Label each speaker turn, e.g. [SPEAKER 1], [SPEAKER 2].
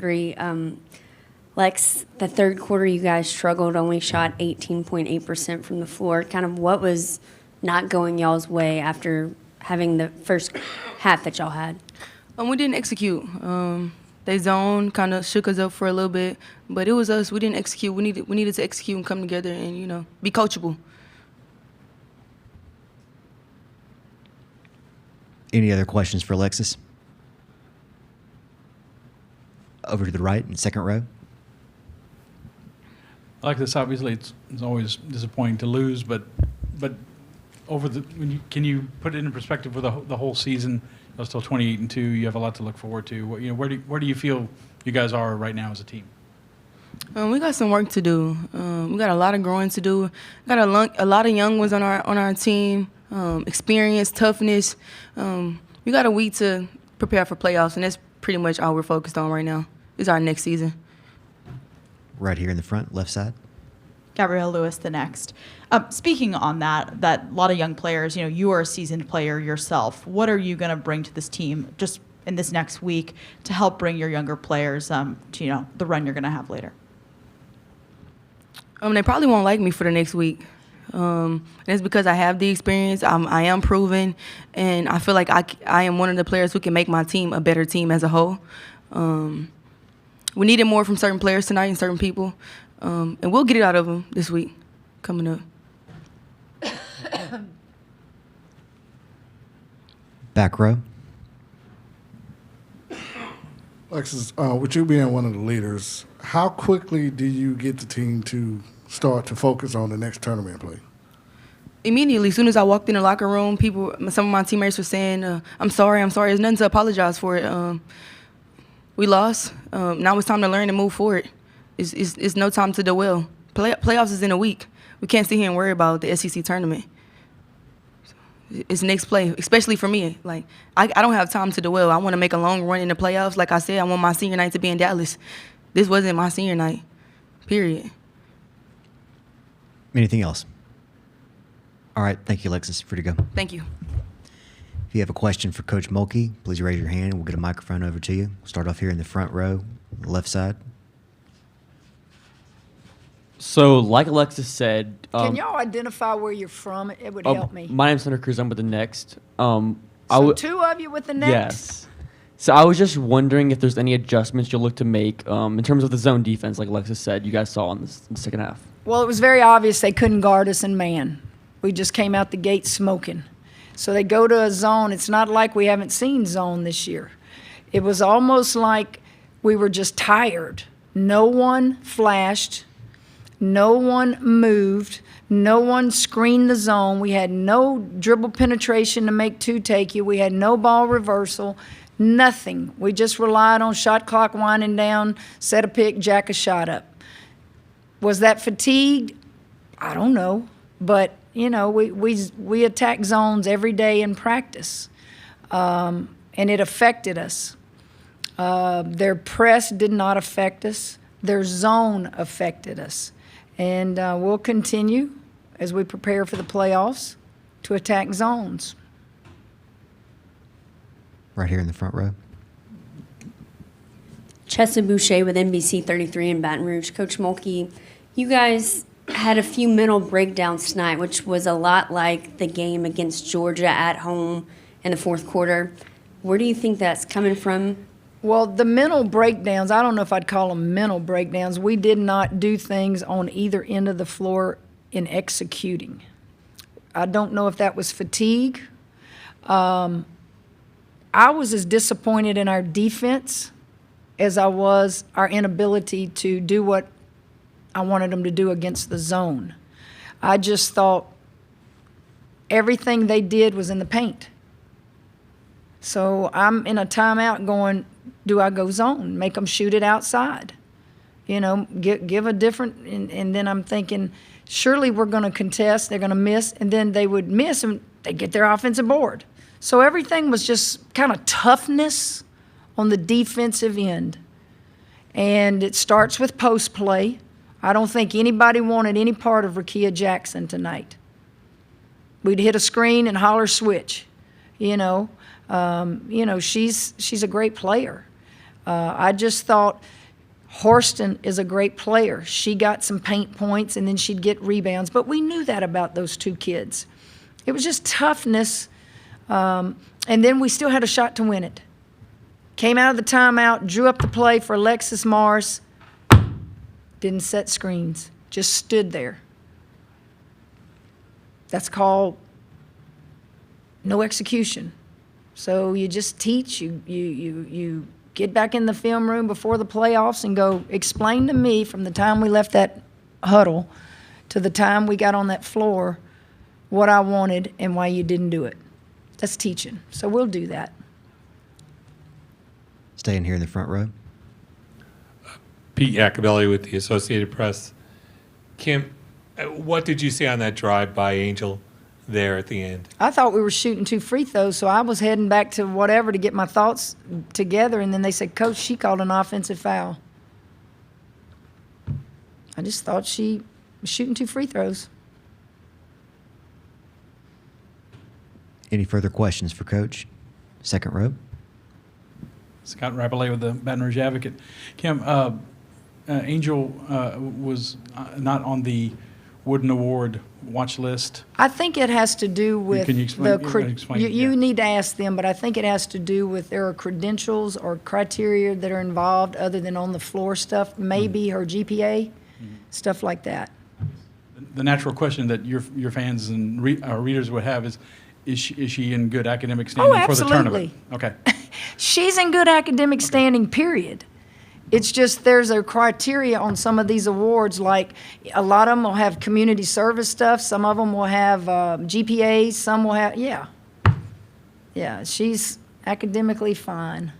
[SPEAKER 1] 33. Lex, the third quarter you guys struggled, only shot 18.8% from the floor. Kind of what was not going y'all's way after having the first half that y'all had?
[SPEAKER 2] We didn't execute. They zone kind of shook us up for a little bit, but it was us. We didn't execute. We needed to execute and come together and, be coachable.
[SPEAKER 3] Any other questions for Alexis? Over to the right in second row.
[SPEAKER 4] Alexis, obviously it's always disappointing to lose, but can you put it in perspective for the whole season? It's still 28-2. You have a lot to look forward to. Where do you feel you guys are right now as a team?
[SPEAKER 2] We got some work to do. We got a lot of growing to do. Got a lot of young ones on our team. Experience, toughness. We got a week to prepare for playoffs, and that's pretty much all we're focused on right now. Is our next season.
[SPEAKER 3] Right here in the front, left side.
[SPEAKER 5] Gabrielle Lewis, the next. Speaking on that a lot of young players, you are a seasoned player yourself. What are you going to bring to this team just in this next week to help bring your younger players to, the run you're going to have later?
[SPEAKER 2] They probably won't like me for the next week. And it's because I have the experience. I am proven, and I feel like I am one of the players who can make my team a better team as a whole. We needed more from certain players tonight and certain people, and we'll get it out of them this week coming up.
[SPEAKER 3] Back row.
[SPEAKER 6] Alexis, with you being one of the leaders, how quickly do you get the team to start to focus on the next tournament play?
[SPEAKER 2] Immediately, as soon as I walked in the locker room, some of my teammates were saying, I'm sorry. There's nothing to apologize for it. We lost. Now it's time to learn and move forward. It's no time to dwell. Playoffs is in a week. We can't sit here and worry about the SEC tournament. It's next play, especially for me. Like, I don't have time to dwell. I want to make a long run in the playoffs. Like I said, I want my senior night to be in Dallas. This wasn't my senior night, period.
[SPEAKER 3] Anything else? All right. Thank you, Alexis. Free to go.
[SPEAKER 2] Thank you.
[SPEAKER 3] If you have a question for Coach Mulkey, please raise your hand and we'll get a microphone over to you. We'll start off here in the front row, left side.
[SPEAKER 7] So, like Alexis said...
[SPEAKER 8] Can y'all identify where you're from? It would help me.
[SPEAKER 7] My name's Hunter Cruz. I'm with the Next.
[SPEAKER 8] So two of you with the Next?
[SPEAKER 7] Yes. So I was just wondering if there's any adjustments you'll look to make in terms of the zone defense, like Alexis said, you guys saw in the second half.
[SPEAKER 8] Well, it was very obvious they couldn't guard us in man. We just came out the gate smoking. So they go to a zone. It's not like we haven't seen zone this year. It was almost like we were just tired. No one flashed. No one moved. No one screened the zone. We had no dribble penetration to make two take you. We had no ball reversal. Nothing. We just relied on shot clock winding down, set a pick, jack a shot up. Was that fatigued? I don't know. But, we attack zones every day in practice. And it affected us. Their press did not affect us. Their zone affected us. And we'll continue as we prepare for the playoffs to attack zones.
[SPEAKER 3] Right here in the front row.
[SPEAKER 1] Chessa Boucher with NBC 33 in Baton Rouge. Coach Mulkey, you guys had a few mental breakdowns tonight, which was a lot like the game against Georgia at home in the fourth quarter. Where do you think that's coming from?
[SPEAKER 8] Well, the mental breakdowns, I don't know if I'd call them mental breakdowns. We did not do things on either end of the floor in executing. I don't know if that was fatigue. I was as disappointed in our defense as I was our inability to do what I wanted them to do against the zone. I just thought everything they did was in the paint. So I'm in a timeout going, do I go zone, make them shoot it outside? Give a different, and then I'm thinking, surely we're going to contest, they're going to miss, and then they would miss and they get their offensive board. So everything was just kind of toughness on the defensive end. And it starts with post play. I don't think anybody wanted any part of Rakia Jackson tonight. We'd hit a screen and holler switch, she's a great player. I just thought Horston is a great player. She got some paint points, and then she'd get rebounds. But we knew that about those two kids. It was just toughness, and then we still had a shot to win it. Came out of the timeout, drew up the play for Alexis Morris, didn't set screens, just stood there. That's called no execution. So you just teach, you get back in the film room before the playoffs and go, explain to me from the time we left that huddle to the time we got on that floor what I wanted and why you didn't do it. That's teaching. So we'll do that.
[SPEAKER 3] Staying here in the front row.
[SPEAKER 9] Pete Yakabelli with the Associated Press. Kim, what did you see on that drive by Angel there at the end?
[SPEAKER 8] I thought we were shooting 2 free throws, so I was heading back to whatever to get my thoughts together, and then they said, Coach, she called an offensive foul. I just thought she was shooting 2 free throws.
[SPEAKER 3] Any further questions for Coach? Second row.
[SPEAKER 4] Scott Rapollet with the Baton Rouge Advocate. Kim, Angel was not on the Wooden Award watch list.
[SPEAKER 8] I think it has to do with
[SPEAKER 4] Can you explain?
[SPEAKER 8] you
[SPEAKER 4] Yeah.
[SPEAKER 8] need to ask them, but I think it has to do with there are credentials or criteria that are involved other than on the floor stuff, maybe her GPA, stuff like that.
[SPEAKER 4] The natural question that your fans and readers would have is she in good academic standing for the tournament? Okay.
[SPEAKER 8] She's in good academic standing, period. It's just there's a criteria on some of these awards, like a lot of them will have community service stuff, some of them will have GPAs, some will have, yeah. Yeah, she's academically fine.